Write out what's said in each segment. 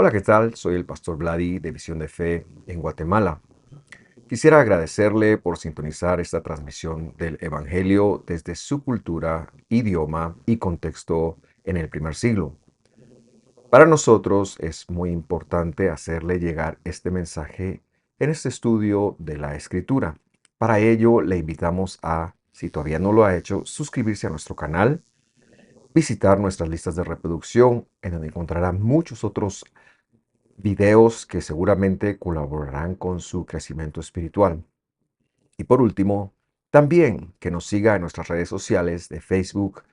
Hola, ¿qué tal? Soy el pastor Vladi de Visión de Fe en Guatemala. Quisiera agradecerle por sintonizar esta transmisión del Evangelio desde su cultura, idioma y contexto en el primer siglo. Para nosotros es muy importante hacerle llegar este mensaje en este estudio de la Escritura. Para ello le invitamos a, si todavía no lo ha hecho, suscribirse a nuestro canal, visitar nuestras listas de reproducción, en donde encontrará muchos otros videos que seguramente colaborarán con su crecimiento espiritual. Y por último, también que nos siga en nuestras redes sociales de Facebook,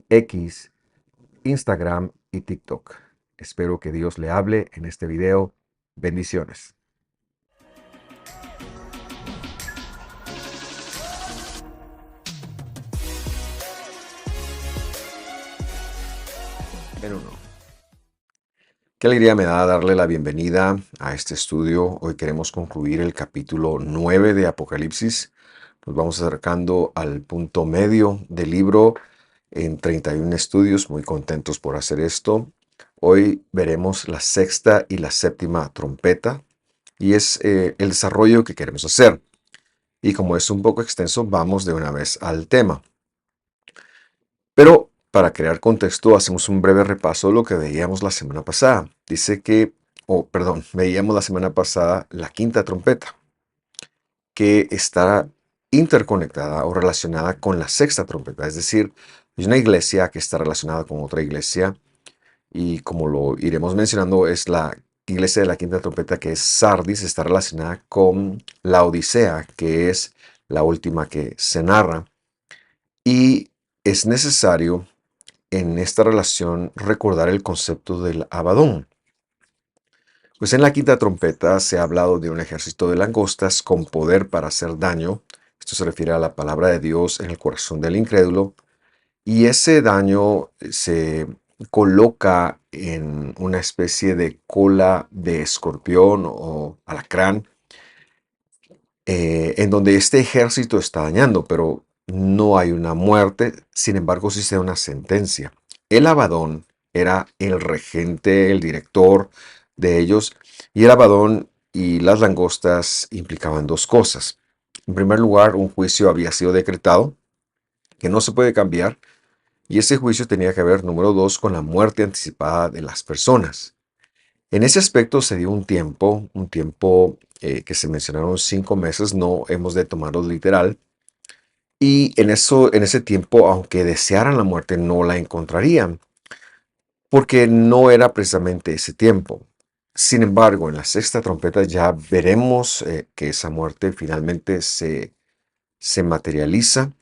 X, Instagram y TikTok. Espero que Dios le hable en este video. Bendiciones. En uno. Qué alegría me da darle la bienvenida a este estudio. Hoy queremos concluir el capítulo 9 de Apocalipsis. Nos vamos acercando al punto medio del libro en 31 estudios. Muy contentos por hacer esto. Hoy veremos la sexta y la séptima trompeta y es el desarrollo que queremos hacer. Y como es un poco extenso, vamos de una vez al tema. Pero para crear contexto, hacemos un breve repaso de lo que veíamos la semana pasada. Dice que, veíamos la semana pasada la quinta trompeta, que está interconectada o relacionada con la sexta trompeta. Es decir, hay una iglesia que está relacionada con otra iglesia y como lo iremos mencionando, es la iglesia de la quinta trompeta que es Sardis, está relacionada con la Odisea, que es la última que se narra. Y es necesario en esta relación recordar el concepto del Abadón. Pues en la quinta trompeta se ha hablado de un ejército de langostas con poder para hacer daño. Esto se refiere a la palabra de Dios en el corazón del incrédulo. Y ese daño se coloca en una especie de cola de escorpión o alacrán, en donde este ejército está dañando, pero no hay una muerte, sin embargo sí se da una sentencia. El Abadón era el regente, el director de ellos, y el Abadón y las langostas implicaban dos cosas. En primer lugar, un juicio había sido decretado, que no se puede cambiar, y ese juicio tenía que ver, número dos, con la muerte anticipada de las personas. En ese aspecto se dio un tiempo que se mencionaron 5 meses, no hemos de tomarlo literal. Y en ese tiempo, aunque desearan la muerte, no la encontrarían, porque no era precisamente ese tiempo. Sin embargo, en la sexta trompeta ya veremos que esa muerte finalmente se materializa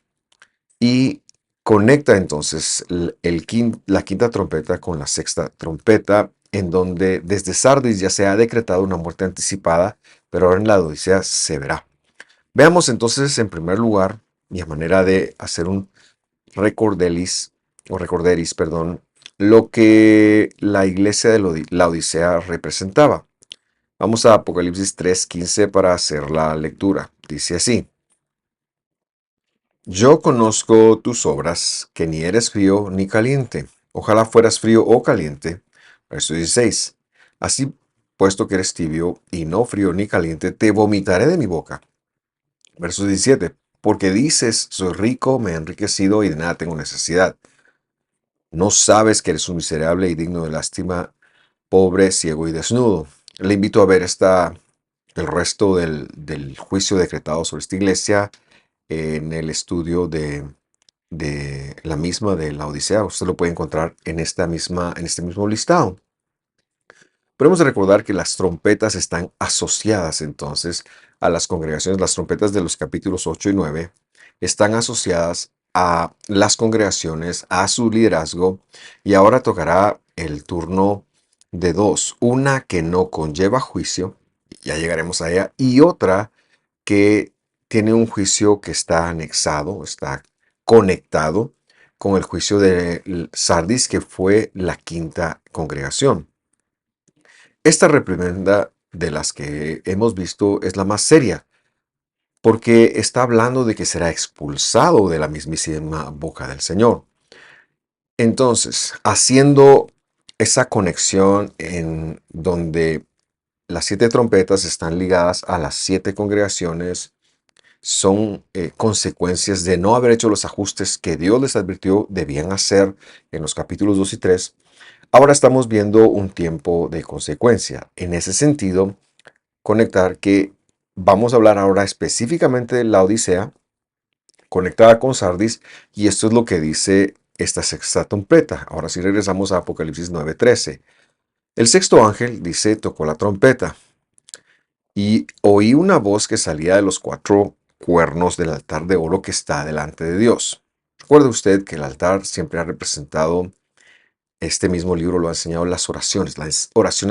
y conecta entonces la quinta trompeta con la sexta trompeta, en donde desde Sardis ya se ha decretado una muerte anticipada, pero ahora en la Odisea se verá. Veamos entonces en primer lugar, y a manera de hacer un recorderis, perdón, lo que la iglesia de la Odisea representaba. Vamos a Apocalipsis 3:15 para hacer la lectura. Dice así: Yo conozco tus obras, que ni eres frío ni caliente. Ojalá fueras frío o caliente. Verso 16. Así, puesto que eres tibio y no frío ni caliente, te vomitaré de mi boca. Verso 17. Porque dices, soy rico, me he enriquecido y de nada tengo necesidad. No sabes que eres un miserable y digno de lástima, pobre, ciego y desnudo. Le invito a ver el resto del juicio decretado sobre esta iglesia en el estudio de la misma de la Odisea. Usted lo puede encontrar en en este mismo listado. Pero hemos de recordar que las trompetas están asociadas entonces a las congregaciones. Las trompetas de los capítulos 8 y 9 están asociadas a las congregaciones, a su liderazgo, y ahora tocará el turno de dos. Una que no conlleva juicio, ya llegaremos a ella, y otra que tiene un juicio que está anexado, está conectado con el juicio de Sardis, que fue la quinta congregación. Esta reprimenda de las que hemos visto es la más seria, porque está hablando de que será expulsado de la mismísima boca del Señor. Entonces, haciendo esa conexión en donde las 7 trompetas están ligadas a las 7 congregaciones son consecuencias de no haber hecho los ajustes que Dios les advirtió debían hacer en los capítulos 2 y 3. Ahora estamos viendo un tiempo de consecuencia. En ese sentido, conectar que vamos a hablar ahora específicamente de la Odisea conectada con Sardis, y esto es lo que dice esta sexta trompeta. Ahora sí regresamos a Apocalipsis 9:13. El sexto ángel dice, tocó la trompeta, y oí una voz que salía de los 4 cuernos del altar de oro que está delante de Dios. Recuerde usted que el altar siempre ha representado, este mismo libro lo ha enseñado, las oraciones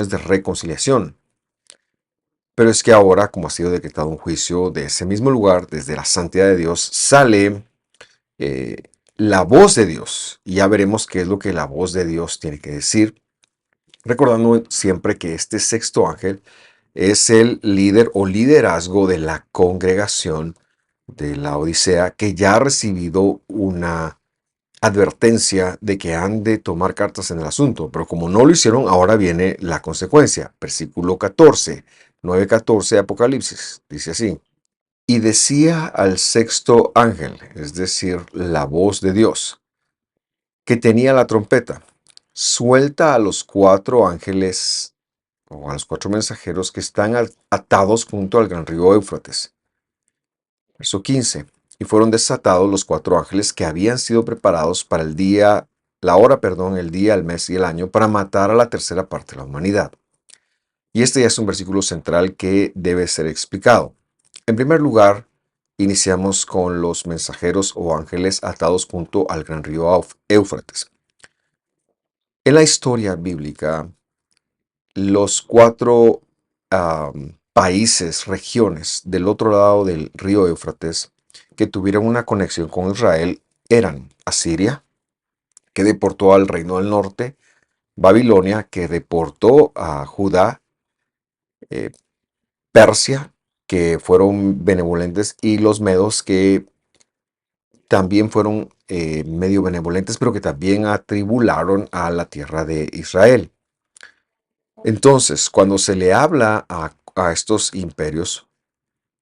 de reconciliación. Pero es que ahora, como ha sido decretado un juicio de ese mismo lugar, desde la santidad de Dios, sale eh, la voz de Dios. Y ya veremos qué es lo que la voz de Dios tiene que decir. Recordando siempre que este sexto ángel es el líder o liderazgo de la congregación de la Odisea, que ya ha recibido una advertencia de que han de tomar cartas en el asunto. Pero como no lo hicieron, ahora viene la consecuencia. Versículo 14, 9:14 de Apocalipsis. Dice así. Y decía al sexto ángel, es decir, la voz de Dios, que tenía la trompeta, suelta a los 4 ángeles o a los 4 mensajeros que están atados junto al gran río Éufrates. Verso 15. Y fueron desatados los 4 ángeles que habían sido preparados para el día, la hora, perdón, el día, el mes y el año, para matar a la tercera parte de la humanidad. Y este ya es un versículo central que debe ser explicado. En primer lugar, iniciamos con los mensajeros o ángeles atados junto al gran río Éufrates. En la historia bíblica, los 4 países, regiones del otro lado del río Éufrates que tuvieron una conexión con Israel eran Asiria, que deportó al reino del norte, Babilonia, que deportó a Judá, eh, Persia, que fueron benevolentes, y los medos, que también fueron medio benevolentes, pero que también atribularon a la tierra de Israel. Entonces, cuando se le habla a estos imperios,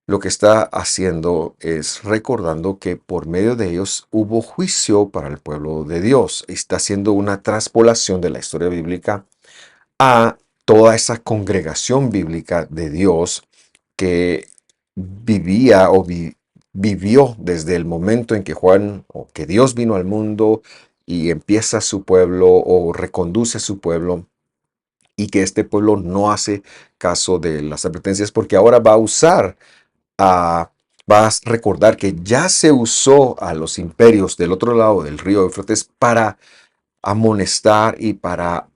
lo que está haciendo es recordando que por medio de ellos hubo juicio para el pueblo de Dios. Está haciendo una traspolación de la historia bíblica a toda esa congregación bíblica de Dios que vivía o vivió desde el momento en que Juan o que Dios vino al mundo y empieza su pueblo o reconduce a su pueblo, y que este pueblo no hace caso de las advertencias, porque ahora va a usar va a recordar que ya se usó a los imperios del otro lado del río Éufrates para amonestar y para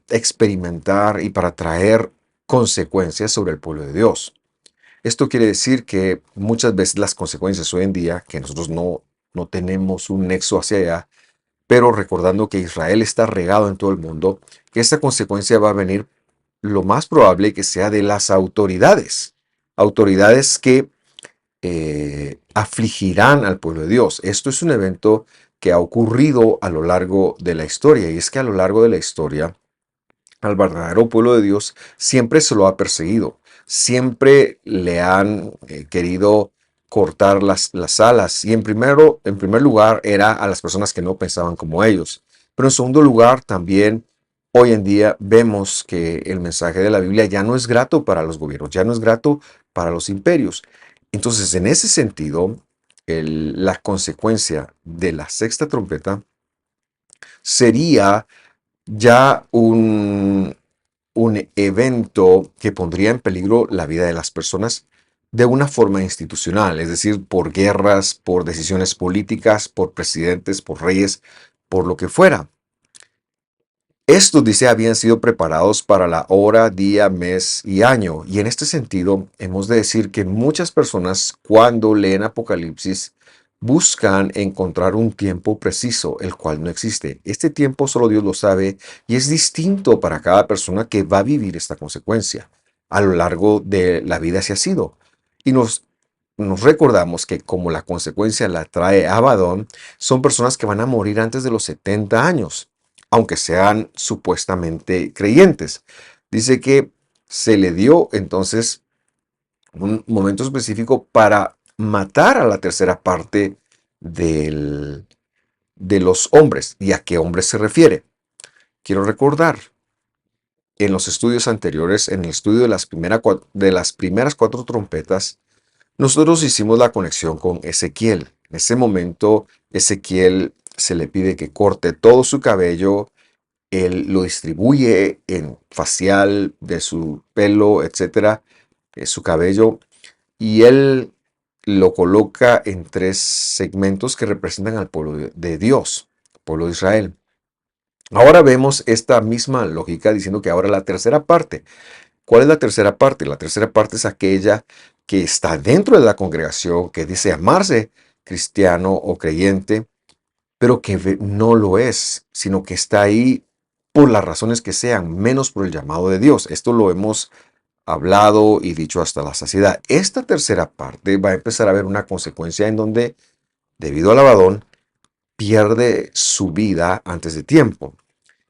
experimentar y para traer consecuencias sobre el pueblo de Dios. Esto quiere decir que muchas veces las consecuencias hoy en día, que nosotros no tenemos un nexo hacia allá, pero recordando que Israel está regado en todo el mundo, que esta consecuencia va a venir, lo más probable que sea de las autoridades. Autoridades que afligirán al pueblo de Dios. Esto es un evento que ha ocurrido a lo largo de la historia, y es que a lo largo de la historia al verdadero pueblo de Dios siempre se lo ha perseguido, siempre le han querido cortar las alas, y en primer lugar era a las personas que no pensaban como ellos, pero en segundo lugar también hoy en día vemos que el mensaje de la Biblia ya no es grato para los gobiernos, ya no es grato para los imperios. Entonces, en ese sentido, la consecuencia de la sexta trompeta sería ya un evento que pondría en peligro la vida de las personas de una forma institucional, es decir, por guerras, por decisiones políticas, por presidentes, por reyes, por lo que fuera. Estos, dice, habían sido preparados para la hora, día, mes y año. Y en este sentido, hemos de decir que muchas personas, cuando leen Apocalipsis, buscan encontrar un tiempo preciso, el cual no existe. Este tiempo solo Dios lo sabe, y es distinto para cada persona que va a vivir esta consecuencia. A lo largo de la vida así ha sido. Y nos recordamos que como la consecuencia la trae Abadón, son personas que van a morir antes de los 70 años. aunque sean supuestamente creyentes. Dice que se le dio entonces un momento específico para matar a la tercera parte de los hombres. ¿Y a qué hombres se refiere? Quiero recordar, en los estudios anteriores, en el estudio de las primeras cuatro trompetas, nosotros hicimos la conexión con Ezequiel. En ese momento, Ezequiel se le pide que corte todo su cabello, él lo distribuye en facial de su pelo, etcétera, su cabello, y él lo coloca en tres segmentos que representan al pueblo de Dios, el pueblo de Israel. Ahora vemos esta misma lógica diciendo que ahora la tercera parte. ¿Cuál es la tercera parte? La tercera parte es aquella que está dentro de la congregación, que dice amarse cristiano o creyente, pero que no lo es, sino que está ahí por las razones que sean, menos por el llamado de Dios. Esto lo hemos hablado y dicho hasta la saciedad. Esta tercera parte va a empezar a haber una consecuencia en donde, debido al abadón, pierde su vida antes de tiempo.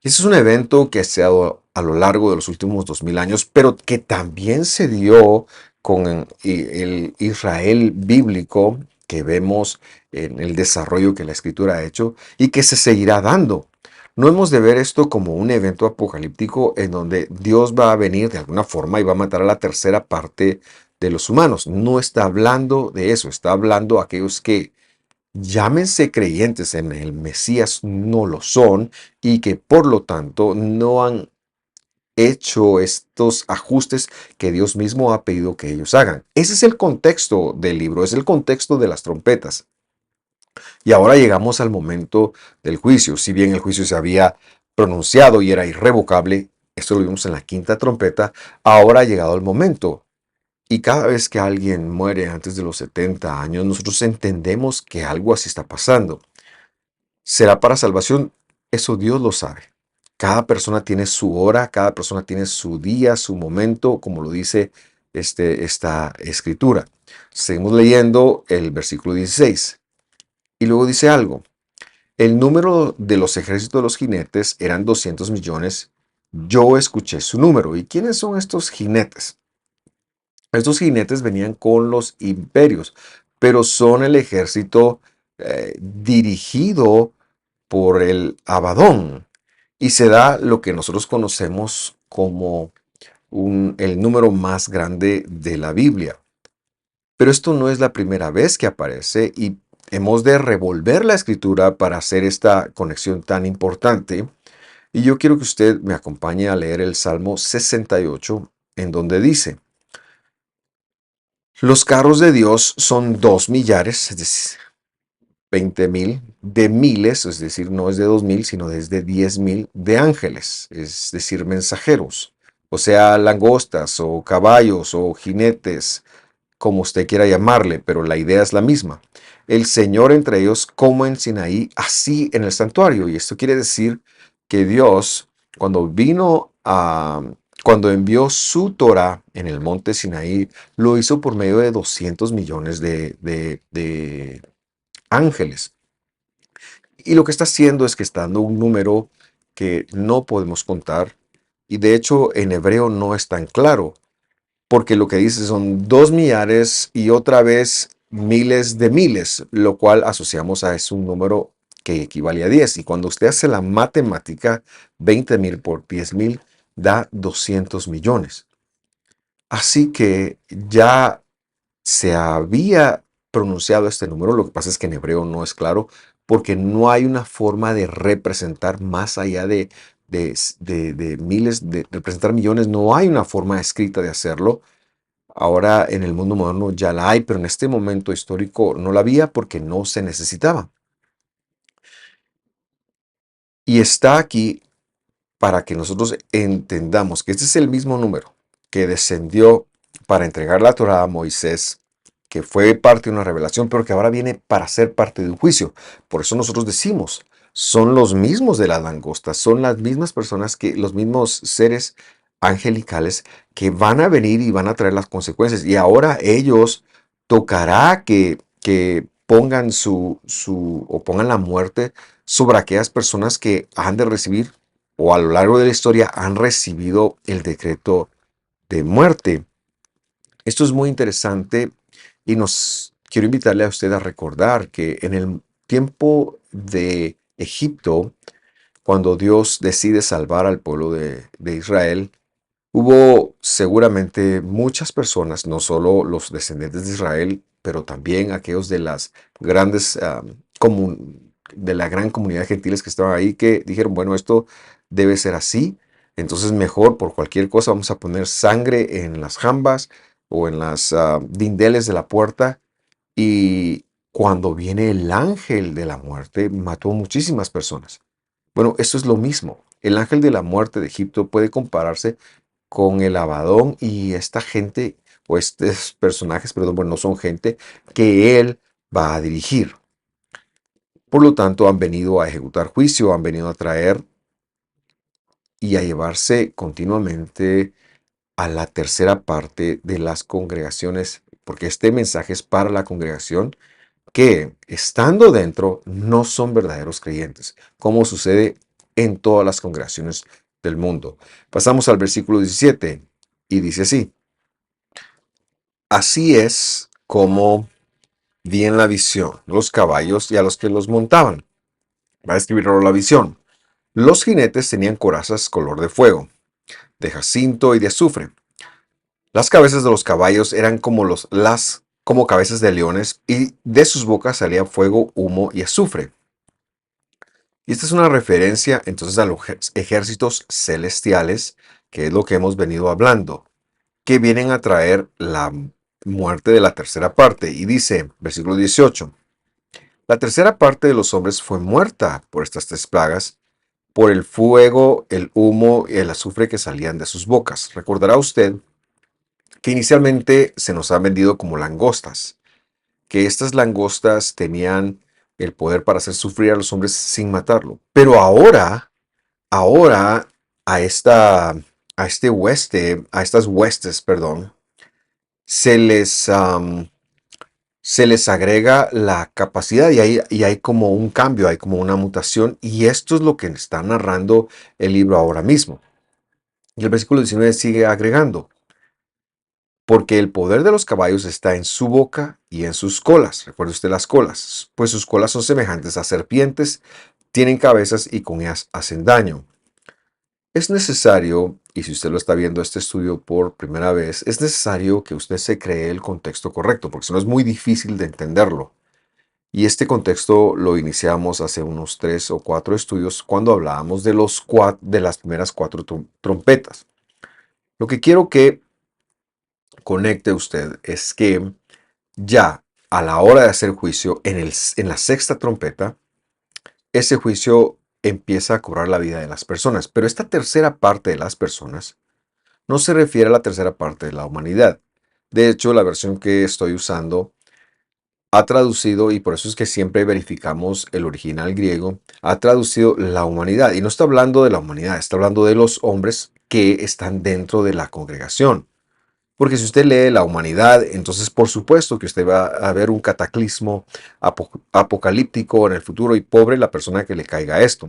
Ese es un evento que se ha dado a lo largo de los últimos 2000 años, pero que también se dio con el Israel bíblico que vemos en el desarrollo que la escritura ha hecho y que se seguirá dando. No hemos de ver esto como un evento apocalíptico en donde Dios va a venir de alguna forma y va a matar a la tercera parte de los humanos. No está hablando de eso, está hablando a aquellos que llámense creyentes en el Mesías, no lo son y que por lo tanto no han hecho estos ajustes que Dios mismo ha pedido que ellos hagan. Ese es el contexto del libro, es el contexto de las trompetas. Y ahora llegamos al momento del juicio. Si bien el juicio se había pronunciado y era irrevocable, esto lo vimos en la quinta trompeta, ahora ha llegado el momento. Y cada vez que alguien muere antes de los 70 años, nosotros entendemos que algo así está pasando. ¿Será para salvación? Eso Dios lo sabe. Cada persona tiene su hora, cada persona tiene su día, su momento, como lo dice esta escritura. Seguimos leyendo el versículo 16. Y luego dice algo. El número de los ejércitos de los jinetes eran 200 millones. Yo escuché su número. ¿Y quiénes son estos jinetes? Estos jinetes venían con los imperios, pero son el ejército dirigido por el Abadón. Y se da lo que nosotros conocemos como el número más grande de la Biblia. Pero esto no es la primera vez que aparece y hemos de revolver la escritura para hacer esta conexión tan importante. Y yo quiero que usted me acompañe a leer el Salmo 68, en donde dice: los carros de Dios son 2 millares, es decir, 20,000 de miles, es decir, no es de 2000, sino es de 10,000 de ángeles, es decir, mensajeros, o sea, langostas o caballos o jinetes, como usted quiera llamarle, pero la idea es la misma. El Señor entre ellos, como en Sinaí, así en el santuario. Y esto quiere decir que Dios, cuando cuando envió su Torah en el monte Sinaí, lo hizo por medio de 200 millones de ángeles. Y lo que está haciendo es que está dando un número que no podemos contar. Y de hecho, en hebreo no es tan claro, porque lo que dice son 2 millares y otra vez miles de miles, lo cual asociamos a es un número que equivale a 10. Y cuando usted hace la matemática, 20,000 por 10,000 da 200 millones. Así que ya se había pronunciado este número, lo que pasa es que en hebreo no es claro, porque no hay una forma de representar más allá de miles, de representar millones, no hay una forma escrita de hacerlo. Ahora en el mundo moderno ya la hay, pero en este momento histórico no la había porque no se necesitaba. Y está aquí para que nosotros entendamos que este es el mismo número que descendió para entregar la Torá a Moisés, que fue parte de una revelación, pero que ahora viene para ser parte de un juicio. Por eso nosotros decimos, son los mismos de las langostas, son las mismas personas que, los mismos seres angelicales que van a venir y van a traer las consecuencias. Y ahora ellos tocará que pongan o pongan la muerte sobre aquellas personas que han de recibir o a lo largo de la historia han recibido el decreto de muerte. Esto es muy interesante y nos quiero invitarle a usted a recordar que en el tiempo de Egipto, cuando Dios decide salvar al pueblo de Israel, hubo seguramente muchas personas, no solo los descendientes de Israel, pero también aquellos de las grandes, de la gran comunidad de gentiles que estaban ahí, que dijeron, bueno, esto debe ser así, entonces mejor por cualquier cosa vamos a poner sangre en las jambas o en las dindeles de la puerta. Y cuando viene el ángel de la muerte, mató muchísimas personas. Bueno, eso es lo mismo. El ángel de la muerte de Egipto puede compararse con el Abadón y esta gente, o estos personajes, perdón, bueno, no son gente, que él va a dirigir. Por lo tanto, han venido a ejecutar juicio, han venido a traer y a llevarse continuamente a la tercera parte de las congregaciones, porque este mensaje es para la congregación que, estando dentro, no son verdaderos creyentes, como sucede en todas las congregaciones del mundo. Pasamos al versículo 17 y dice así: Así es como vi en la visión los caballos y a los que los montaban. Va a escribir ahora la visión. Los jinetes tenían corazas color de fuego, de jacinto y de azufre. Las cabezas de los caballos eran como cabezas de leones, y de sus bocas salía fuego, humo y azufre. Y esta es una referencia entonces a los ejércitos celestiales, que es lo que hemos venido hablando, que vienen a traer la muerte de la tercera parte. Y dice, versículo 18, la tercera parte de los hombres fue muerta por estas tres plagas, por el fuego, el humo y el azufre que salían de sus bocas. Recordará usted que inicialmente se nos han vendido como langostas, que estas langostas tenían el poder para hacer sufrir a los hombres sin matarlo. Pero ahora a a estas huestes, perdón, se les, se les agrega la capacidad y hay como un cambio, hay como una mutación, y esto es lo que está narrando el libro ahora mismo. Y el versículo 19 sigue agregando: porque el poder de los caballos está en su boca y en sus colas. Recuerde usted las colas, pues sus colas son semejantes a serpientes, tienen cabezas y con ellas hacen daño. Es necesario, y si usted lo está viendo este estudio por primera vez, es necesario que usted se cree el contexto correcto, porque si no es muy difícil de entenderlo. Y este contexto lo iniciamos hace unos 3 o 4 estudios cuando hablábamos de, de las primeras 4 trompetas. Lo que quiero que conecte usted es que ya a la hora de hacer juicio en la sexta trompeta, ese juicio empieza a cobrar la vida de las personas. Pero esta tercera parte de las personas no se refiere a la tercera parte de la humanidad. De hecho, la versión que estoy usando ha traducido, y por eso es que siempre verificamos el original griego, ha traducido la humanidad. Y no está hablando de la humanidad, está hablando de los hombres que están dentro de la congregación. Porque si usted lee la humanidad, entonces por supuesto que usted va a ver un cataclismo apocalíptico en el futuro, y pobre la persona que le caiga esto.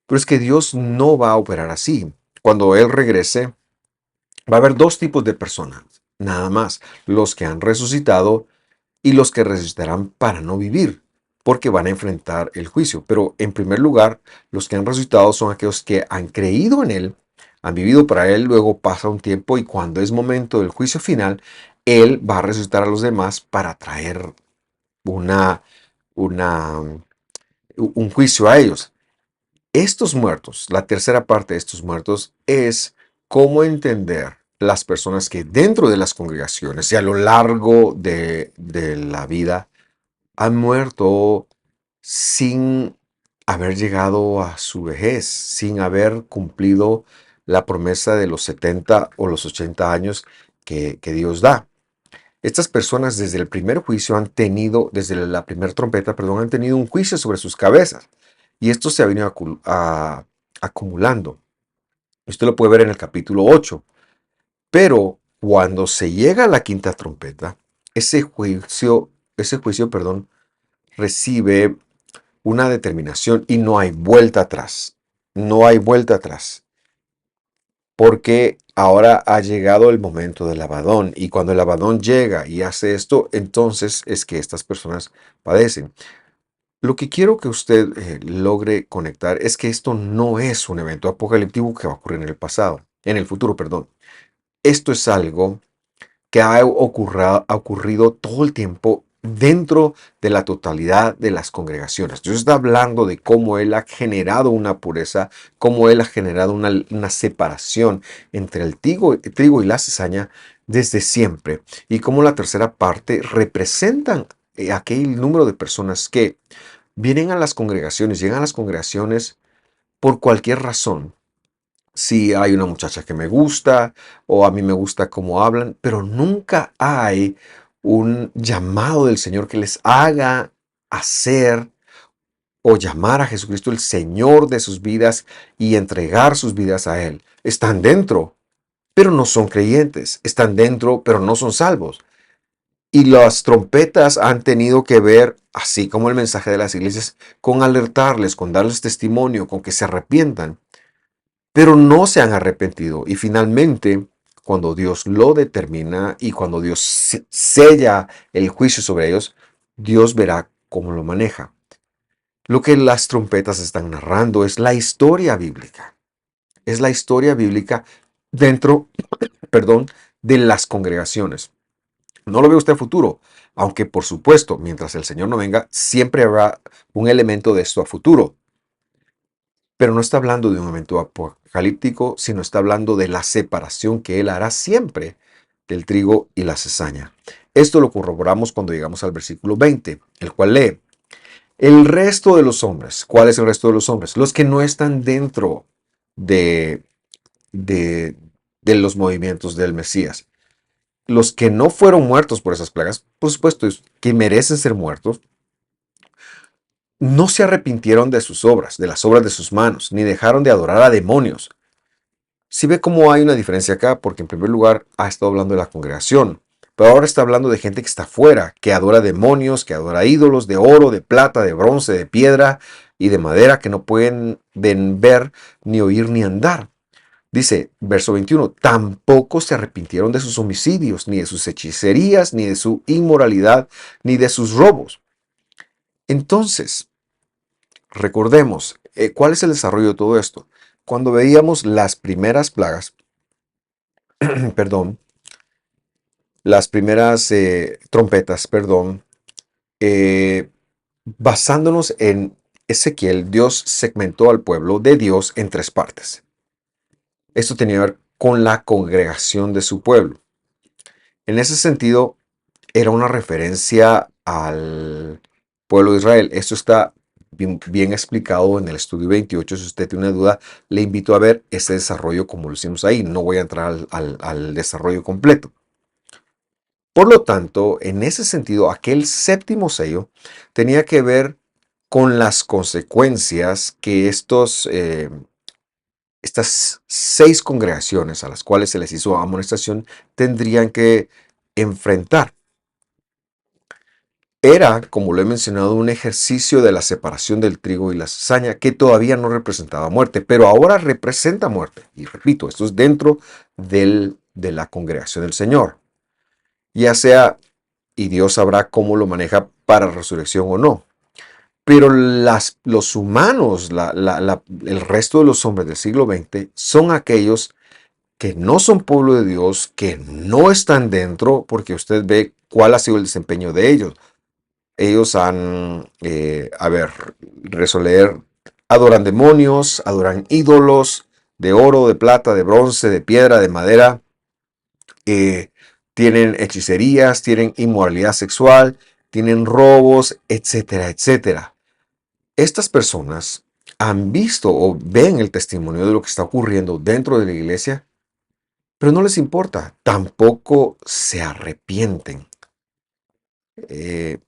Pero es que Dios no va a operar así. Cuando Él regrese, va a haber dos tipos de personas, nada más: los que han resucitado y los que resucitarán para no vivir, porque van a enfrentar el juicio. Pero en primer lugar, los que han resucitado son aquellos que han creído en Él, han vivido para Él, luego pasa un tiempo y cuando es momento del juicio final, Él va a resucitar a los demás para traer una, una, un juicio a ellos. Estos muertos, la tercera parte de estos muertos, es cómo entender las personas que dentro de las congregaciones y a lo largo de la vida han muerto sin haber llegado a su vejez, sin haber cumplido la promesa de los 70 o los 80 años que Dios da. Estas personas desde el primer juicio han tenido, desde la primera trompeta, perdón, han tenido un juicio sobre sus cabezas. Y esto se ha venido acumulando. Usted lo puede ver en el capítulo 8. Pero cuando se llega a la quinta trompeta, ese juicio, perdón, recibe una determinación y no hay vuelta atrás. No hay vuelta atrás. Porque ahora ha llegado el momento del Abadón. Y cuando el Abadón llega y hace esto, entonces es que estas personas padecen. Lo que quiero que usted logre conectar es que esto no es un evento apocalíptico que va a ocurrir en el pasado, en el futuro, perdón. Esto es algo que ha ocurrido todo el tiempo dentro de la totalidad de las congregaciones. Dios está hablando de cómo Él ha generado una pureza, cómo Él ha generado una separación entre el trigo y la cizaña desde siempre, y cómo la tercera parte representan aquel número de personas que vienen a las congregaciones, llegan a las congregaciones por cualquier razón. Si hay una muchacha que me gusta o a mí me gusta cómo hablan, pero nunca hay un llamado del Señor que les haga hacer o llamar a Jesucristo el Señor de sus vidas y entregar sus vidas a Él. Están dentro, pero no son creyentes. Están dentro, pero no son salvos. Y las trompetas han tenido que ver, así como el mensaje de las iglesias, con alertarles, con darles testimonio, con que se arrepientan, pero no se han arrepentido. Y finalmente, cuando Dios lo determina y cuando Dios sella el juicio sobre ellos, Dios verá cómo lo maneja. Lo que las trompetas están narrando es la historia bíblica. Es la historia bíblica dentro, perdón, de las congregaciones. No lo ve usted a futuro, aunque por supuesto, mientras el Señor no venga, siempre habrá un elemento de esto a futuro. Pero no está hablando de un momento apocalíptico, sino está hablando de la separación que Él hará siempre del trigo y la cizaña. Esto lo corroboramos cuando llegamos al versículo 20, el cual lee: el resto de los hombres. ¿Cuál es el resto de los hombres? Los que no están dentro de, de, de los movimientos del Mesías. Los que no fueron muertos por esas plagas, por supuesto, que merecen ser muertos, no se arrepintieron de sus obras, de las obras de sus manos, ni dejaron de adorar a demonios. Si ve cómo hay una diferencia acá, porque en primer lugar ha estado hablando de la congregación, pero ahora está hablando de gente que está fuera, que adora demonios, que adora ídolos de oro, de plata, de bronce, de piedra y de madera, que no pueden ver, ni oír, ni andar. Dice, verso 21, tampoco se arrepintieron de sus homicidios, ni de sus hechicerías, ni de su inmoralidad, ni de sus robos. Entonces, recordemos, ¿cuál es el desarrollo de todo esto? Cuando veíamos las primeras plagas, perdón, las primeras trompetas, perdón, eh, basándonos en Ezequiel, Dios segmentó al pueblo de Dios en tres partes. Esto tenía que ver con la congregación de su pueblo. En ese sentido, era una referencia al pueblo de Israel. Esto está bien explicado en el estudio 28. Si usted tiene una duda, le invito a ver ese desarrollo como lo hicimos ahí. No voy a entrar al desarrollo completo. Por lo tanto, en ese sentido, aquel séptimo sello tenía que ver con las consecuencias que estas 6 congregaciones a las cuales se les hizo amonestación tendrían que enfrentar. Era, como lo he mencionado, un ejercicio de la separación del trigo y la cizaña que todavía no representaba muerte, pero ahora representa muerte. Y repito, esto es dentro de la congregación del Señor. Ya sea, y Dios sabrá cómo lo maneja para resurrección o no. Pero los humanos, el resto de los hombres del siglo XX, son aquellos que no son pueblo de Dios, que no están dentro, porque usted ve cuál ha sido el desempeño de ellos. Ellos han, leer, adoran demonios, adoran ídolos de oro, de plata, de bronce, de piedra, de madera, tienen hechicerías, tienen inmoralidad sexual, tienen robos, etcétera, etcétera. Estas personas han visto o ven el testimonio de lo que está ocurriendo dentro de la iglesia, pero no les importa, tampoco se arrepienten. Eh,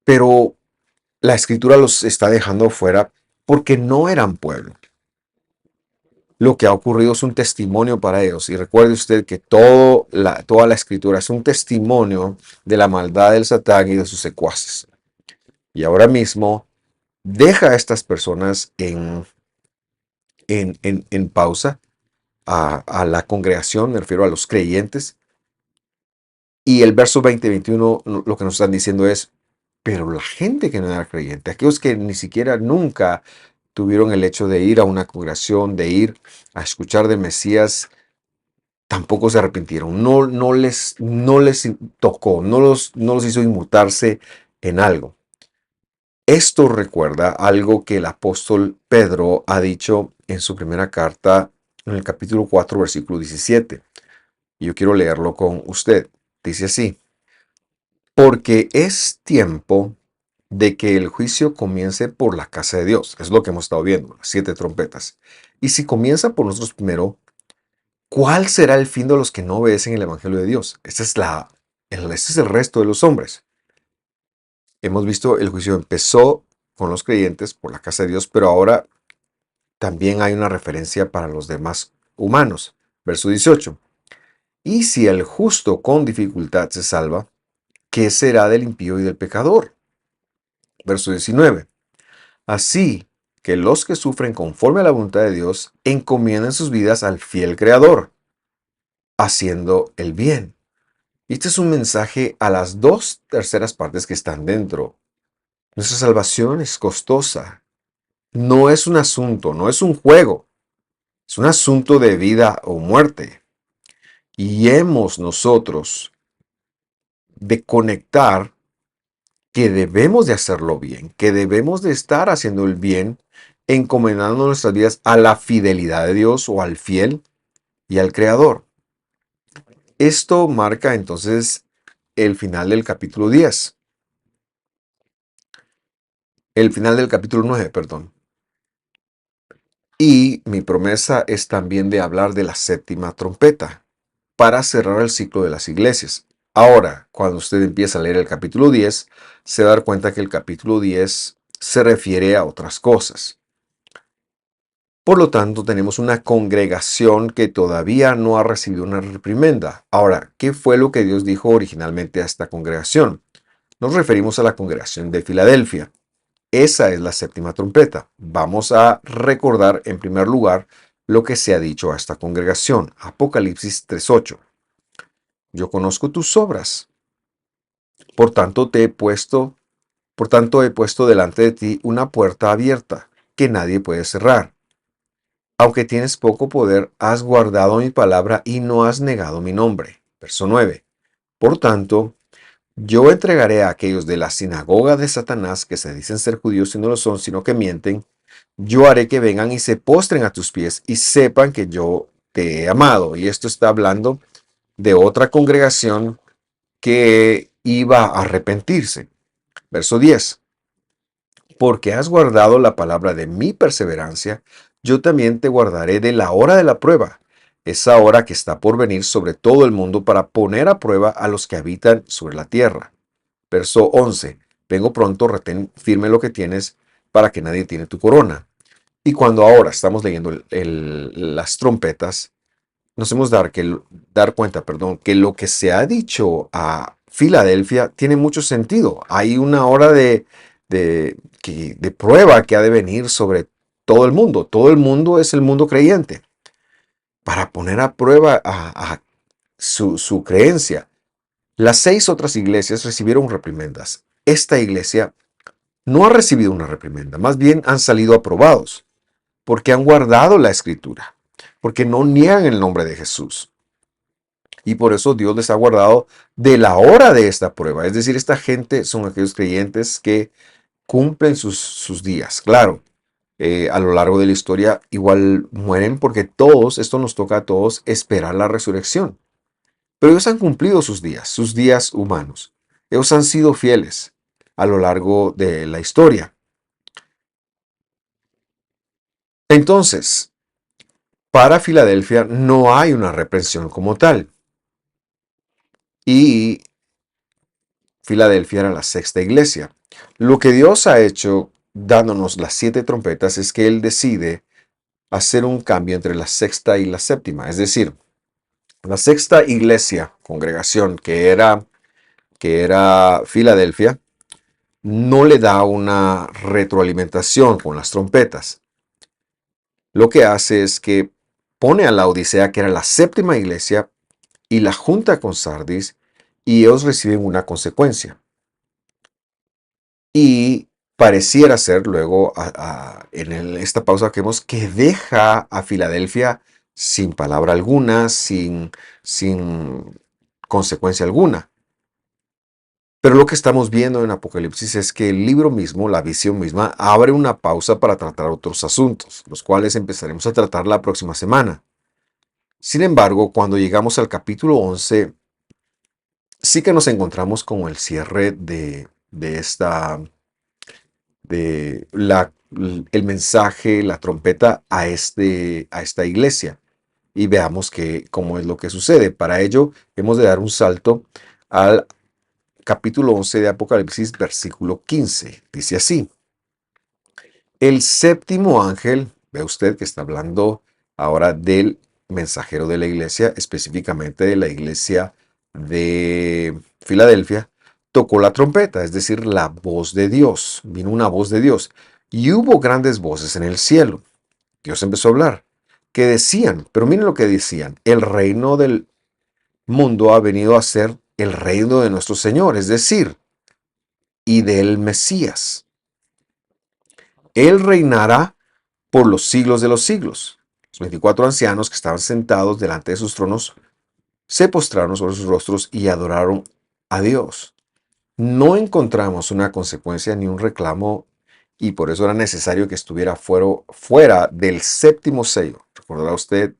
pero la escritura los está dejando fuera porque no eran pueblo. Lo que ha ocurrido es un testimonio para ellos. Y recuerde usted que toda la escritura es un testimonio de la maldad del Satán y de sus secuaces. Y ahora mismo deja a estas personas en pausa, a la congregación, me refiero a los creyentes. Y el verso 20-21 lo que nos están diciendo es, pero la gente que no era creyente, aquellos que ni siquiera nunca tuvieron el hecho de ir a una congregación, de ir a escuchar del Mesías, tampoco se arrepintieron. No les tocó, no los hizo inmutarse en algo. Esto recuerda algo que el apóstol Pedro ha dicho en su primera carta, en el capítulo 4, versículo 17. Y yo quiero leerlo con usted. Dice así: porque es tiempo de que el juicio comience por la casa de Dios. Es lo que hemos estado viendo, las 7 trompetas. Y si comienza por nosotros primero, ¿cuál será el fin de los que no obedecen el Evangelio de Dios? Este es el resto de los hombres. Hemos visto el juicio empezó con los creyentes por la casa de Dios, pero ahora también hay una referencia para los demás humanos. Verso 18. Y si el justo con dificultad se salva, ¿qué será del impío y del pecador? Verso 19. Así que los que sufren conforme a la voluntad de Dios encomiendan sus vidas al fiel Creador, haciendo el bien. Y este es un mensaje a las 2/3 partes que están dentro. Nuestra salvación es costosa. No es un asunto, no es un juego. Es un asunto de vida o muerte. Y hemos nosotros de conectar que debemos de hacerlo bien, que debemos de estar haciendo el bien, encomendando nuestras vidas a la fidelidad de Dios o al fiel y al Creador. Esto marca entonces el final del capítulo 10. El final del capítulo 9, perdón. Y mi promesa es también de hablar de la séptima trompeta para cerrar el ciclo de las iglesias. Ahora, cuando usted empieza a leer el capítulo 10, se va a dar cuenta que el capítulo 10 se refiere a otras cosas. Por lo tanto, tenemos una congregación que todavía no ha recibido una reprimenda. Ahora, ¿qué fue lo que Dios dijo originalmente a esta congregación? Nos referimos a la congregación de Filadelfia. Esa es la séptima trompeta. Vamos a recordar en primer lugar lo que se ha dicho a esta congregación. Apocalipsis 3:8. Yo conozco tus obras. Por tanto, he puesto delante de ti una puerta abierta que nadie puede cerrar. Aunque tienes poco poder, has guardado mi palabra y no has negado mi nombre. Verso 9. Por tanto, yo entregaré a aquellos de la sinagoga de Satanás que se dicen ser judíos y no lo son, sino que mienten. Yo haré que vengan y se postren a tus pies y sepan que yo te he amado. Y esto está hablando de otra congregación que iba a arrepentirse. Verso 10. Porque has guardado la palabra de mi perseverancia, yo también te guardaré de la hora de la prueba, esa hora que está por venir sobre todo el mundo para poner a prueba a los que habitan sobre la tierra. Verso 11. Vengo pronto, retén firme lo que tienes, para que nadie tiene tu corona. Y cuando ahora estamos leyendo las trompetas, nos hemos dar cuenta, que lo que se ha dicho a Filadelfia tiene mucho sentido. Hay una hora de prueba que ha de venir sobre todo el mundo. Todo el mundo es el mundo creyente. Para poner a prueba a su creencia. Las 6 otras iglesias recibieron reprimendas. Esta iglesia no ha recibido una reprimenda, más bien han salido aprobados, porque han guardado la escritura, porque no niegan el nombre de Jesús. Y por eso Dios les ha guardado de la hora de esta prueba. Es decir, esta gente son aquellos creyentes que cumplen sus días. Claro, a lo largo de la historia igual mueren porque esto nos toca a todos esperar la resurrección. Pero ellos han cumplido sus días humanos. Ellos han sido fieles a lo largo de la historia. Entonces, para Filadelfia no hay una reprensión como tal. Y Filadelfia era la sexta iglesia. Lo que Dios ha hecho dándonos las 7 trompetas es que Él decide hacer un cambio entre la sexta y la séptima. Es decir, la sexta iglesia, congregación, que era Filadelfia, no le da una retroalimentación con las trompetas. Lo que hace es que pone a la Odisea, que era la séptima iglesia, y la junta con Sardis, y ellos reciben una consecuencia. Y pareciera ser luego, en esta pausa que vemos, que deja a Filadelfia sin palabra alguna, sin consecuencia alguna. Pero lo que estamos viendo en Apocalipsis es que el libro mismo, la visión misma, abre una pausa para tratar otros asuntos, los cuales empezaremos a tratar la próxima semana. Sin embargo, cuando llegamos al capítulo 11, sí que nos encontramos con el cierre el mensaje, la trompeta a esta iglesia. Y veamos cómo es lo que sucede. Para ello, hemos de dar un salto al capítulo 11 de Apocalipsis, versículo 15. Dice así: el séptimo ángel, ve usted que está hablando ahora del mensajero de la iglesia, específicamente de la iglesia de Filadelfia, tocó la trompeta, es decir, la voz de Dios. Vino una voz de Dios. Y hubo grandes voces en el cielo. Dios empezó a hablar, que decían, pero miren lo que decían: el reino del mundo ha venido a ser el reino de nuestro Señor, es decir, y del Mesías. Él reinará por los siglos de los siglos. Los 24 ancianos que estaban sentados delante de sus tronos se postraron sobre sus rostros y adoraron a Dios. No encontramos una consecuencia ni un reclamo, y por eso era necesario que estuviera fuera del séptimo sello. Recordará usted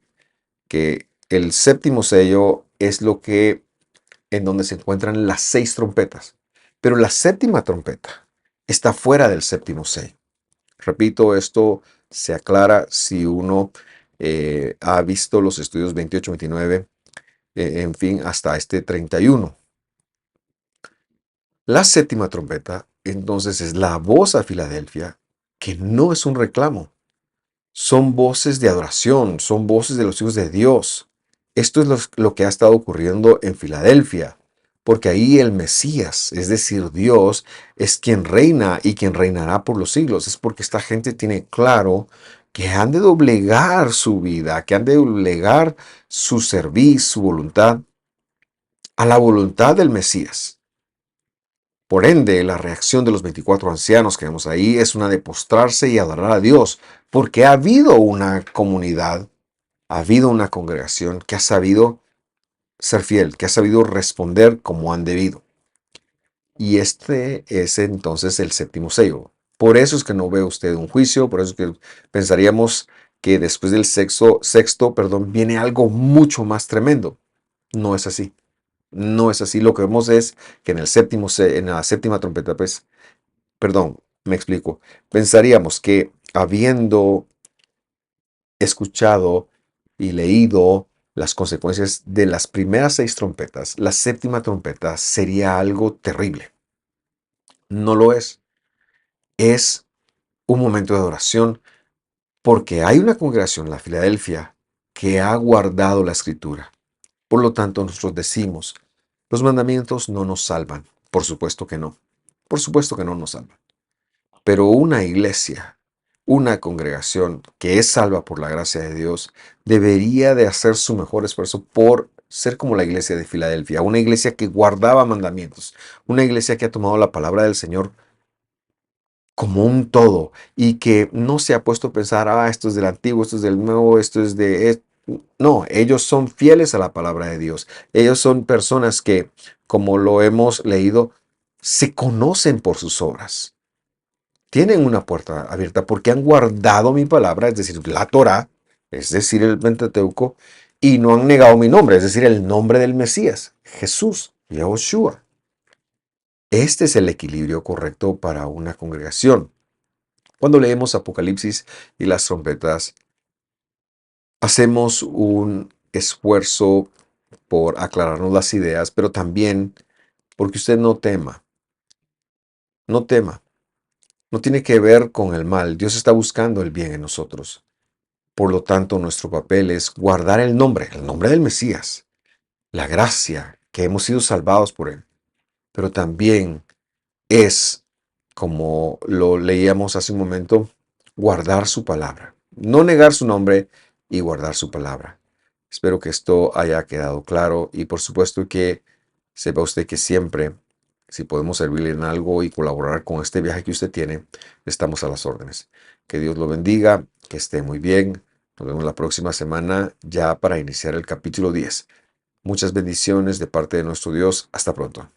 que el séptimo sello es en donde se encuentran las 6 trompetas, pero la séptima trompeta está fuera del séptimo sello. Repito, esto se aclara si uno ha visto los estudios 28, 29, en fin, hasta este 31. La séptima trompeta, entonces, es la voz a Filadelfia, que no es un reclamo. Son voces de adoración, son voces de los hijos de Dios. Esto es lo que ha estado ocurriendo en Filadelfia, porque ahí el Mesías, es decir, Dios, es quien reina y quien reinará por los siglos. Es porque esta gente tiene claro que han de doblegar su vida, que han de doblegar su servicio, su voluntad, a la voluntad del Mesías. Por ende, la reacción de los 24 ancianos que vemos ahí es una de postrarse y adorar a Dios, porque ha habido una comunidad, ha habido una congregación que ha sabido ser fiel, que ha sabido responder como han debido. Y este es entonces el séptimo sello. Por eso es que no ve usted un juicio, por eso es que pensaríamos que después del sexto, viene algo mucho más tremendo. No es así. No es así. Lo que vemos es que en la séptima trompeta, me explico. Pensaríamos que habiendo escuchado y leído las consecuencias de las primeras 6 trompetas, la séptima trompeta sería algo terrible. No lo es. Es un momento de adoración porque hay una congregación, la Filadelfia, que ha guardado la escritura. Por lo tanto, nosotros decimos, los mandamientos no nos salvan. Por supuesto que no. Por supuesto que no nos salvan. Pero una iglesia, una congregación que es salva por la gracia de Dios, debería de hacer su mejor esfuerzo por ser como la iglesia de Filadelfia, una iglesia que guardaba mandamientos, una iglesia que ha tomado la palabra del Señor como un todo y que no se ha puesto a pensar, esto es del antiguo, esto es del nuevo, esto es de... No, ellos son fieles a la palabra de Dios. Ellos son personas que, como lo hemos leído, se conocen por sus obras. Tienen una puerta abierta porque han guardado mi palabra, es decir, la Torá, es decir, el Pentateuco, y no han negado mi nombre, es decir, el nombre del Mesías, Jesús, Yahushua. Este es el equilibrio correcto para una congregación. Cuando leemos Apocalipsis y las trompetas, hacemos un esfuerzo por aclararnos las ideas, pero también porque usted no tema, no tema. No tiene que ver con el mal. Dios está buscando el bien en nosotros. Por lo tanto, nuestro papel es guardar el nombre del Mesías, la gracia que hemos sido salvados por él, pero también es como lo leíamos hace un momento, guardar su palabra. No negar su nombre y guardar su palabra. Espero que esto haya quedado claro y por supuesto que sepa usted que siempre, si podemos servirle en algo y colaborar con este viaje que usted tiene, estamos a las órdenes. Que Dios lo bendiga, que esté muy bien. Nos vemos la próxima semana ya para iniciar el capítulo 10. Muchas bendiciones de parte de nuestro Dios. Hasta pronto.